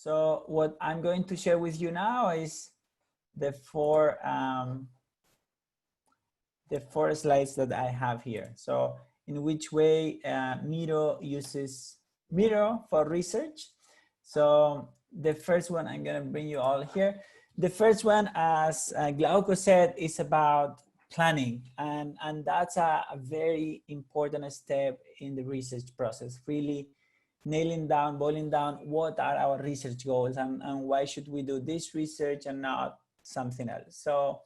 So what I'm going to share with you now is the four slides that I have here. So in which way Miro uses Miro for research. So the first one, I'm gonna bring you all here. The first one, as Glauco said, is about planning. And that's a very important step in the research process, really nailing down, boiling down what are our research goals and why should we do this research and not something else. So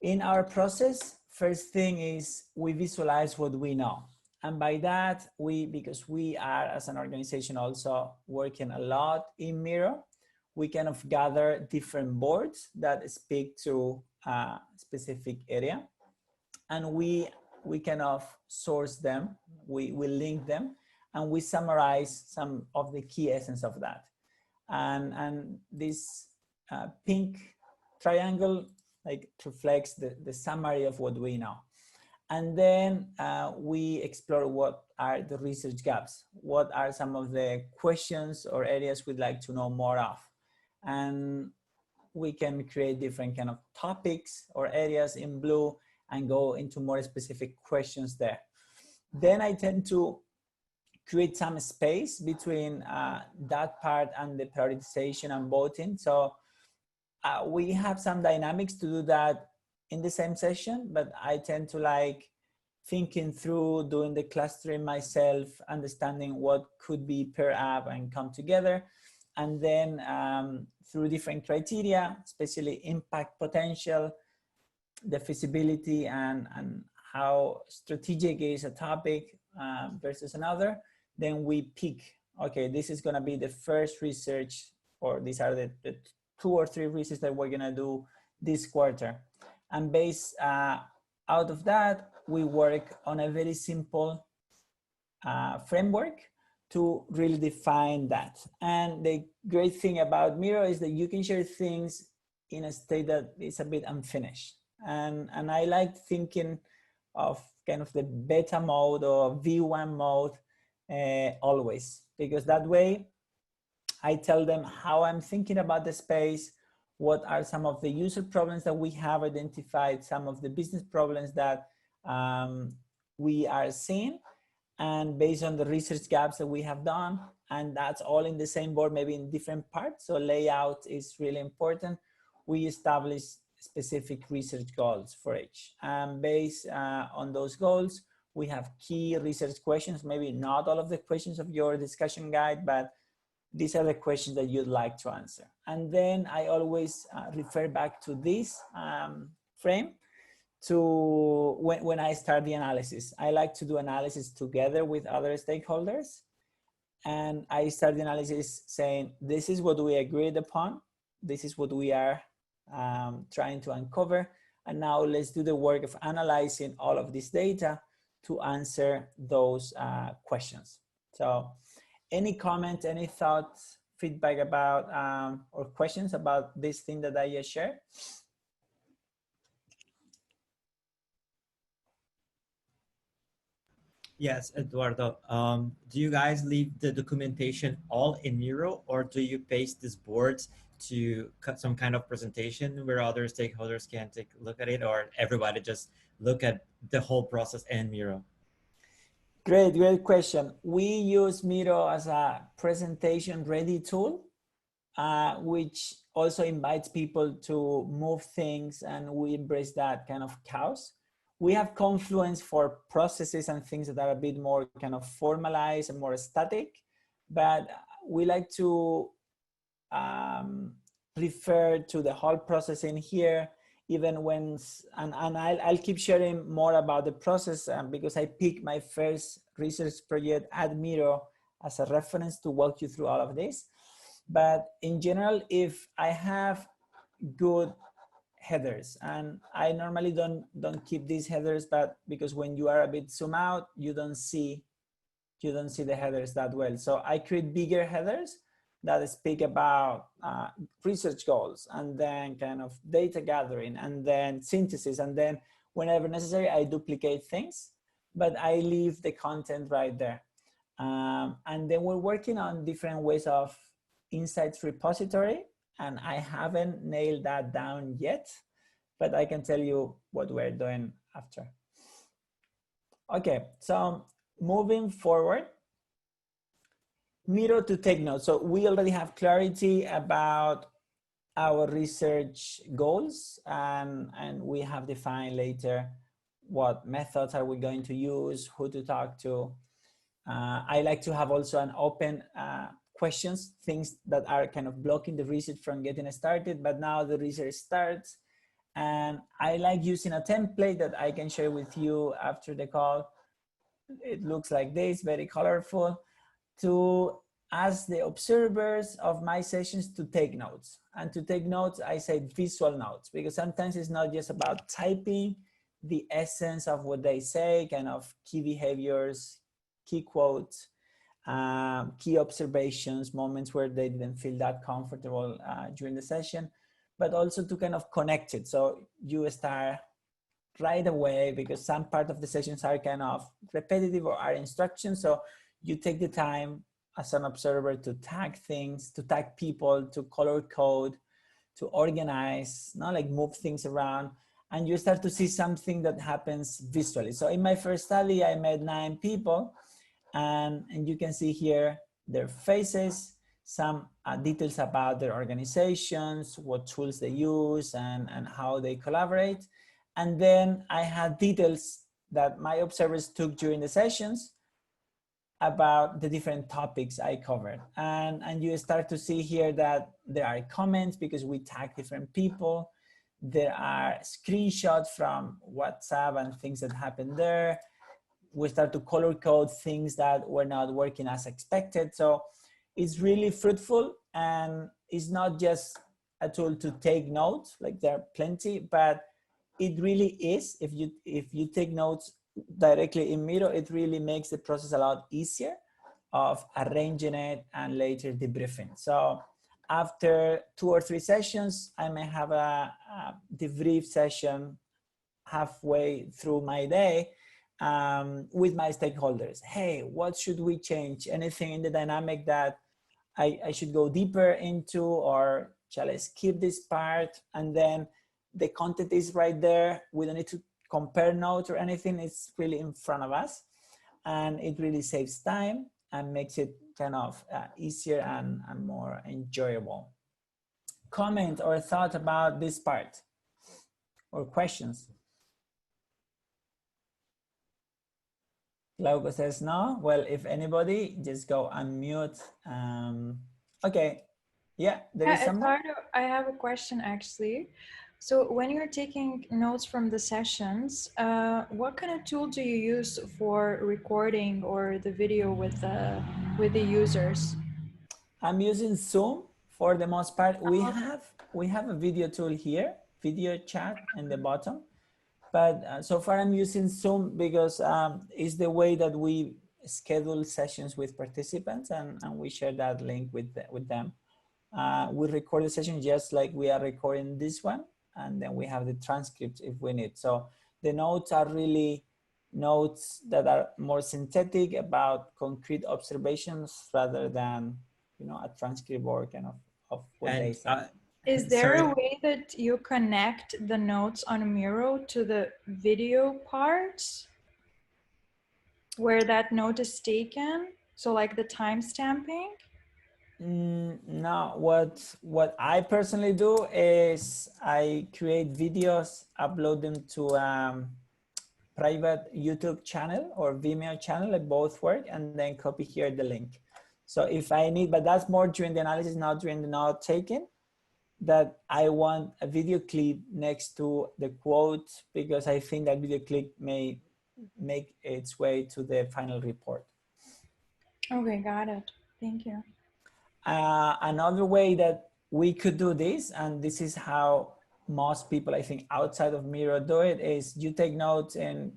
in our process, first thing is we visualize what we know. And by that, because we are as an organization also working a lot in Miro, we kind of gather different boards that speak to a specific area. And we kind of source them, we link them, and we summarize some of the key essence of that. And this pink triangle like reflects the summary of what we know. And then we explore what are the research gaps, what are some of the questions or areas we'd like to know more of. And we can create different kind of topics or areas in blue and go into more specific questions there. Then I tend to create some space between that part and the prioritization and voting. So we have some dynamics to do that in the same session, but I tend to like thinking through, doing the clustering myself, understanding what could be per app and come together. And then through different criteria, especially impact potential, the feasibility and how strategic is a topic versus another, then we pick, okay, this is gonna be the first research, or these are the 2 or 3 research that we're gonna do this quarter. And based out of that, we work on a very simple framework to really define that. And the great thing about Miro is that you can share things in a state that is a bit unfinished. And I like thinking of kind of the beta mode or V1 mode always, because that way I tell them how I'm thinking about the space, what are some of the user problems that we have identified, some of the business problems that we are seeing, and based on the research gaps that we have done, and that's all in the same board, maybe in different parts. So layout is really important. We establish specific research goals for each. And based on those goals, we have key research questions, maybe not all of the questions of your discussion guide, but these are the questions that you'd like to answer. And then I always refer back to this frame to when I start the analysis. I like to do analysis together with other stakeholders. And I start the analysis saying, this is what we agreed upon. This is what we are trying to uncover. And now let's do the work of analyzing all of this data to answer those questions. So any comment, any thoughts, feedback about, or questions about this thing that I just shared? Yes, Eduardo. Do you guys leave the documentation all in Miro, or do you paste these boards to cut some kind of presentation where other stakeholders can take a look at it, or everybody just look at the whole process in Miro? Great question. We use Miro as a presentation ready tool, which also invites people to move things, and we embrace that kind of chaos. We have Confluence for processes and things that are a bit more kind of formalized and more static, but we like to refer to the whole process in here, even when, and I'll keep sharing more about the process because I picked my first research project at Miro as a reference to walk you through all of this. But in general, if I have good headers, and I normally don't keep these headers, but because when you are a bit zoom out, you don't see the headers that well. So I create bigger headers that speak about research goals, and then kind of data gathering, and then synthesis, and then whenever necessary, I duplicate things, but I leave the content right there. And then we're working on different ways of insights repository, and I haven't nailed that down yet, but I can tell you what we're doing after. Okay, so moving forward, Miro to take notes. So we already have clarity about our research goals, and we have defined later what methods are we going to use, who to talk to. I like to have also an open questions, things that are kind of blocking the research from getting started, but now the research starts. And I like using a template that I can share with you after the call. It looks like this, very colorful, to ask the observers of my sessions to take notes. And to take notes, I say visual notes, because sometimes it's not just about typing the essence of what they say, kind of key behaviors, key quotes, key observations, moments where they didn't feel that comfortable during the session, but also to kind of connect it. So you start right away, because some part of the sessions are kind of repetitive or are instructions. So you take the time as an observer to tag things, to tag people, to color code, to organize, not like move things around, and you start to see something that happens visually. So in my first study, I met 9 people, and you can see here their faces, some details about their organizations, what tools they use, and how they collaborate. And then I had details that my observers took during the sessions about the different topics I covered. And you start to see here that there are comments because we tag different people. There are screenshots from WhatsApp and things that happened there. We start to color code things that were not working as expected. So it's really fruitful, and it's not just a tool to take notes, like there are plenty, but it really is. If you take notes directly in Miro, it really makes the process a lot easier of arranging it and later debriefing. So after 2 or 3 sessions, I may have a debrief session halfway through my day with my stakeholders. Hey, what should we change? Anything in the dynamic that I should go deeper into, or shall I skip this part? And then the content is right there. We don't need to compare notes or anything. It's really in front of us, and it really saves time and makes it kind of easier and more enjoyable. Comment or thought about this part, or questions? Glauco says no. Well, if anybody, just go unmute. Okay, yeah, there is someone. Eduardo, I have a question actually. So when you're taking notes from the sessions, what kind of tool do you use for recording or the video with the users? I'm using Zoom for the most part. We have a video tool here, video chat in the bottom, but so far I'm using Zoom because it's the way that we schedule sessions with participants, and we share that link with them. We record the session just like we are recording this one, and then we have the transcript if we need. So the notes are really notes that are more synthetic about concrete observations rather than, you know, a transcript or kind of what they say. Is there Sorry. a way that you connect the notes on Miro to the video parts where that note is taken? So like the time stamping? No, what I personally do is I create videos, upload them to private YouTube channel or Vimeo channel, like both work, and then copy here the link. So if I need, but that's more during the analysis, not during the note taking, that I want a video clip next to the quote, because I think that video clip may make its way to the final report. Okay, got it. Thank you. Another way that we could do this, and this is how most people, I think, outside of Miro do it, is you take notes in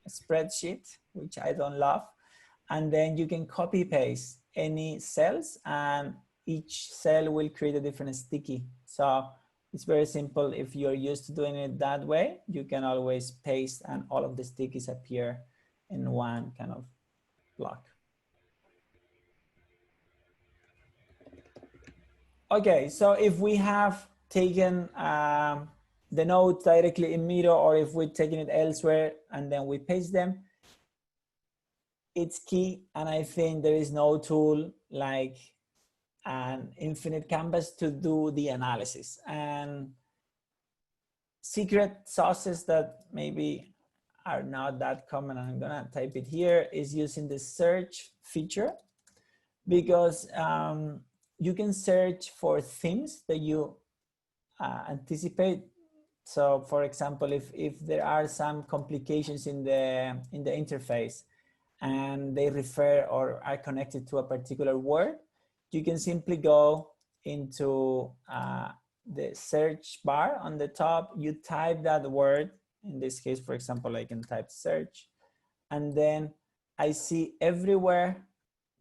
a spreadsheet, which I don't love, and then you can copy paste any cells, and each cell will create a different sticky. So it's very simple. If you're used to doing it that way, you can always paste and all of the stickies appear in one kind of block. Okay, so if we have taken the notes directly in Miro, or if we're taking it elsewhere and then we paste them, it's key. And I think there is no tool like an infinite canvas to do the analysis. And secret sauces that maybe are not that common, I'm gonna type it here, is using the search feature, because you can search for themes that you anticipate. So for example, if there are some complications in the interface and they refer or are connected to a particular word, you can simply go into the search bar on the top, you type that word. In this case, for example, I can type search, and then I see everywhere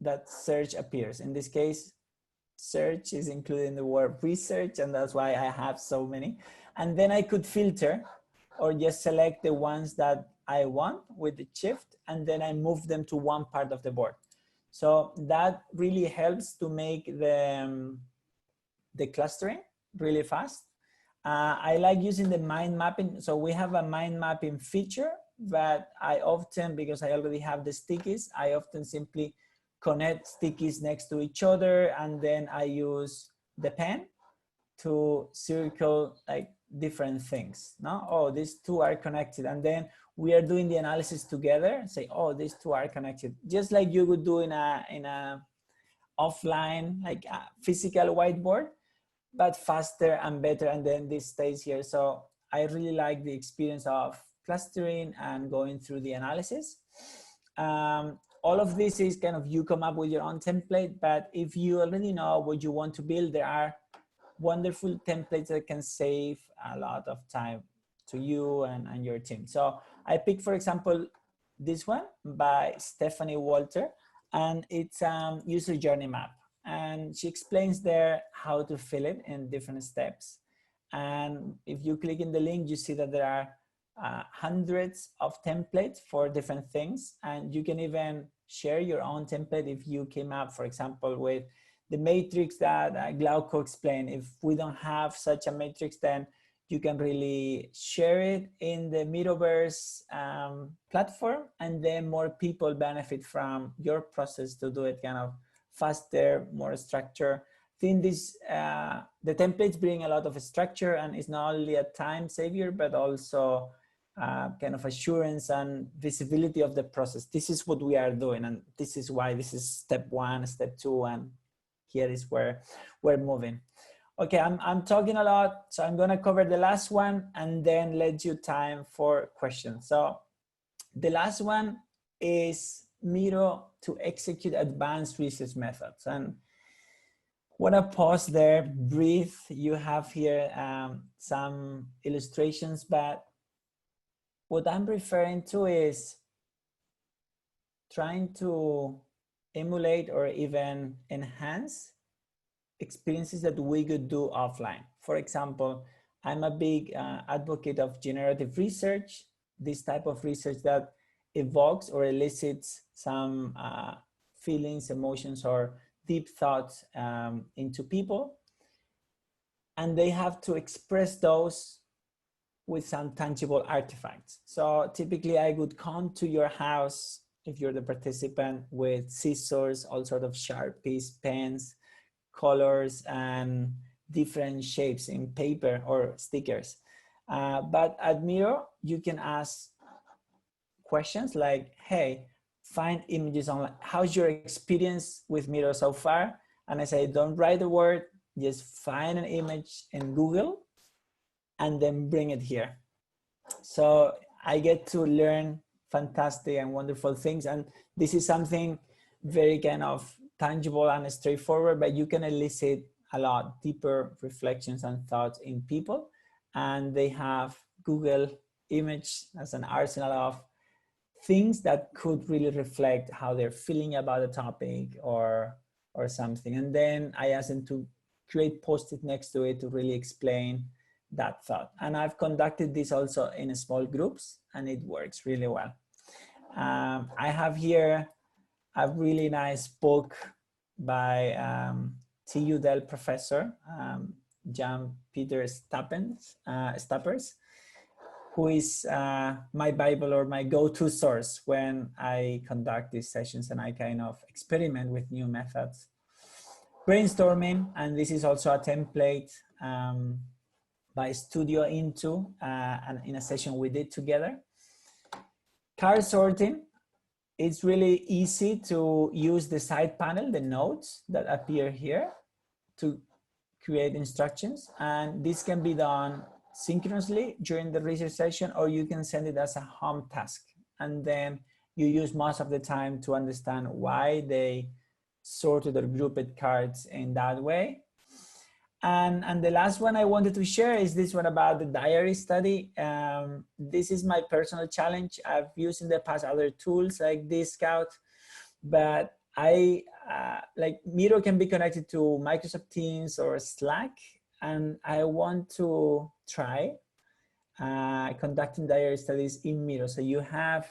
that search appears. In this case, search is included in the word research, and that's why I have so many. And then I could filter or just select the ones that I want with the shift, and then I move them to one part of the board. So that really helps to make the clustering really fast. I like using the mind mapping. So we have a mind mapping feature, but I often, because I already have the stickies, I often simply connect stickies next to each other, and then I use the pen to circle like different things. No, oh, these two are connected, and then we are doing the analysis together. Say, oh, these two are connected, just like you would do in a offline, like a physical whiteboard, but faster and better. And then this stays here. So I really like the experience of clustering and going through the analysis. All of this is kind of, you come up with your own template, but if you already know what you want to build, there are wonderful templates that can save a lot of time to you and your team. So I picked, for example, this one by Stephanie Walter, and it's user journey map. And she explains there how to fill it in different steps. And if you click in the link, you see that there are hundreds of templates for different things. And you can even share your own template if you came up, for example, with the matrix that Glauco explained. If we don't have such a matrix, then you can really share it in the Miroverse platform, and then more people benefit from your process to do it kind of faster, more structure. I think this, the templates bring a lot of structure, and it's not only a time savior, but also kind of assurance and visibility of the process. This is what we are doing, and this is why this is step one, step two, and here is where we're moving. Okay, I'm talking a lot, so I'm gonna cover the last one and then let you time for questions. So the last one is Miro to execute advanced research methods. And wanna pause there, breathe. You have here some illustrations, but what I'm referring to is trying to emulate or even enhance experiences that we could do offline. For example, I'm a big advocate of generative research, this type of research that evokes or elicits some feelings, emotions, or deep thoughts into people. And they have to express those with some tangible artifacts. So typically I would come to your house, if you're the participant, with scissors, all sort of Sharpies, pens, colors, and different shapes in paper or stickers. But at Miro, you can ask questions like, hey, find images online. How's your experience with Miro so far? And I say, don't write a word, just find an image in Google and then bring it here. So I get to learn fantastic and wonderful things. And this is something very kind of tangible and straightforward, but you can elicit a lot deeper reflections and thoughts in people. And they have Google image as an arsenal of things that could really reflect how they're feeling about a topic or something. And then I ask them to create post-it next to it to really explain that thought. And I've conducted this also in small groups, and it works really well. I have here a really nice book by TU Del professor, Jan Peter Stappers, who is my Bible or my go-to source when I conduct these sessions and I kind of experiment with new methods. Brainstorming, and this is also a template by Studio Into, and in a session we did together. Card sorting, it's really easy to use the side panel, the notes that appear here, to create instructions, and this can be done synchronously during the research session, or you can send it as a home task, and then you use most of the time to understand why they sorted or grouped cards in that way. And the last one I wanted to share is this one about the diary study. This is my personal challenge. I've used in the past other tools like Discout, but like Miro can be connected to Microsoft Teams or Slack, and I want to try conducting diary studies in Miro. So you have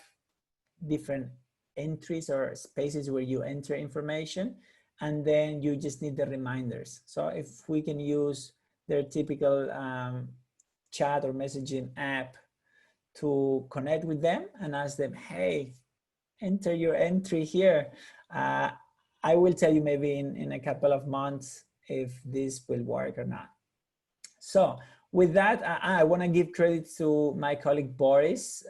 different entries or spaces where you enter information, and then you just need the reminders. So if we can use their typical chat or messaging app to connect with them and ask them, hey, enter your entry here. I will tell you maybe in a couple of months if this will work or not. So with that, I want to give credit to my colleague Boris.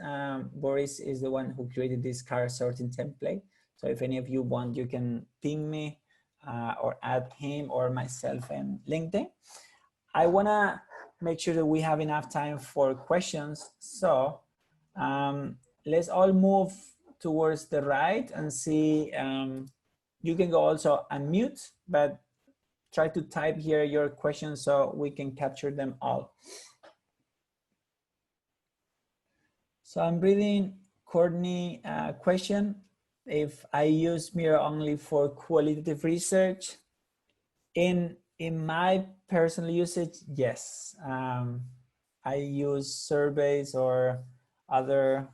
Boris is the one who created this card sorting template. So if any of you want, you can ping me or add him or myself in LinkedIn. I want to make sure that we have enough time for questions. So let's all move towards the right and see. You can go also unmute, but try to type here your questions so we can capture them all. So I'm reading Courtney's question. If I use Miro only for qualitative research, in my personal usage, yes. I use surveys or other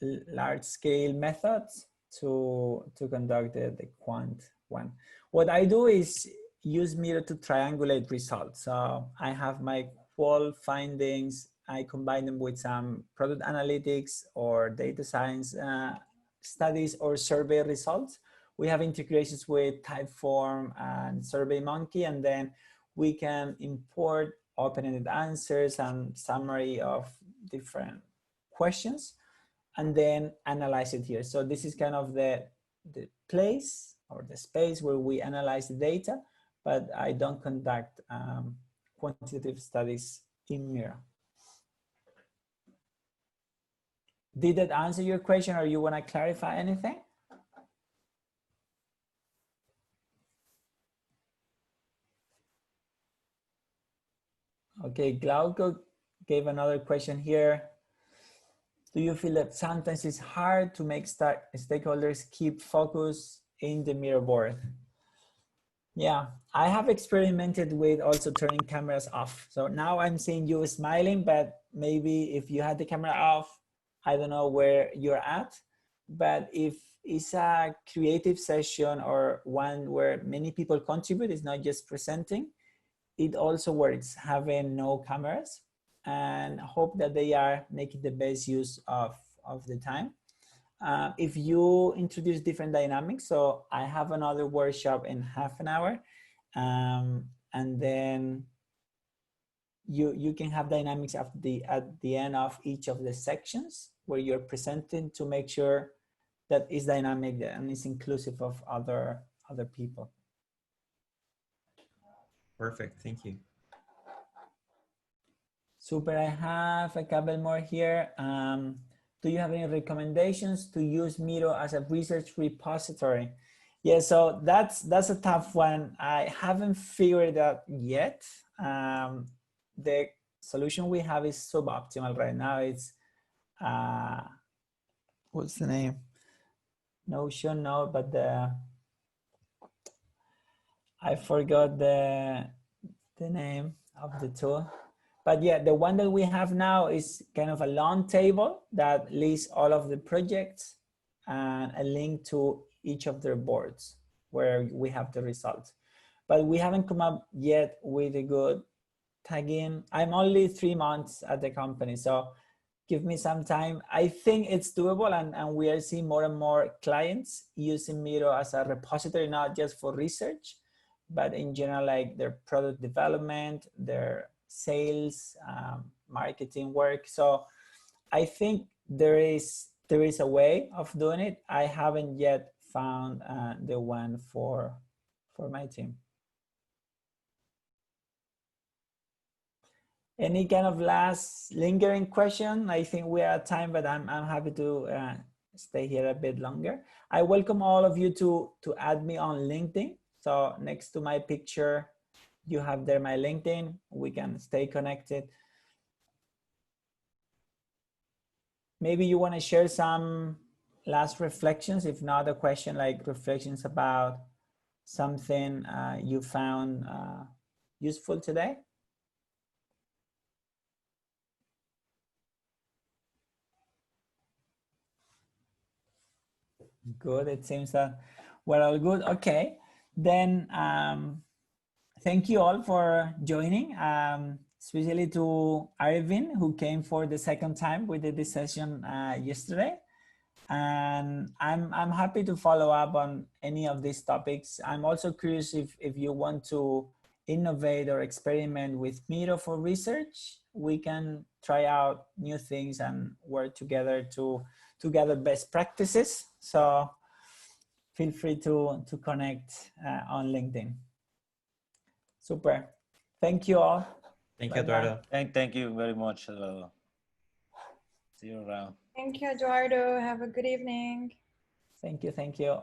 large scale methods to conduct the quant one. What I do is use Miro to triangulate results. So I have my qual findings, I combine them with some product analytics or data science studies or survey results. We have integrations with Typeform and SurveyMonkey, and then we can import open-ended answers and summary of different questions and then analyze it here. So this is kind of the place or the space where we analyze the data, but I don't conduct quantitative studies in Miro. Did that answer your question, or you want to clarify anything? Okay, Glauco gave another question here. Do you feel that sometimes it's hard to make stakeholders keep focus in the Miro board? Yeah, I have experimented with also turning cameras off. So now I'm seeing you smiling, but maybe if you had the camera off, I don't know where you're at. But if it's a creative session or one where many people contribute, it's not just presenting, it also works having no cameras, and hope that they are making the best use of the time. If you introduce different dynamics, so I have another workshop in half an hour, and then you can have dynamics at the end of each of the sections where you're presenting to make sure that it's dynamic and it's inclusive of other people. Perfect, thank you. Super, I have a couple more here. Do you have any recommendations to use Miro as a research repository? Yeah, so that's a tough one. I haven't figured out yet. The solution we have is suboptimal right now. It's, what's the name? Notion, no, but I forgot the name of the tool. But yeah, the one that we have now is kind of a long table that lists all of the projects and a link to each of their boards. where we have the results. But we haven't come up yet with a good tagging. I'm only 3 months at the company, so give me some time. I think it's doable, and we are seeing more and more clients using Miro as a repository, not just for research, but in general, like their product development, their sales, marketing work. So I think there is a way of doing it. I haven't yet found the one for my team. Any kind of last lingering question? I think we are at time, but I'm happy to stay here a bit longer. I welcome all of you to add me on LinkedIn. So next to my picture, you have there my LinkedIn. We can stay connected. Maybe you want to share some last reflections, if not a question, like reflections about something you found useful today. Good. It seems that we're all good. Okay. Then thank you all for joining, especially to Arvin, who came for the second time. We did this session yesterday. And I'm happy to follow up on any of these topics. I'm also curious if you want to innovate or experiment with Miro for research. We can try out new things and work together to gather best practices. So feel free to connect on LinkedIn. Super. Thank you all. Thank you, Eduardo. Thank you very much. See you around. Thank you, Eduardo. Have a good evening. Thank you. Thank you.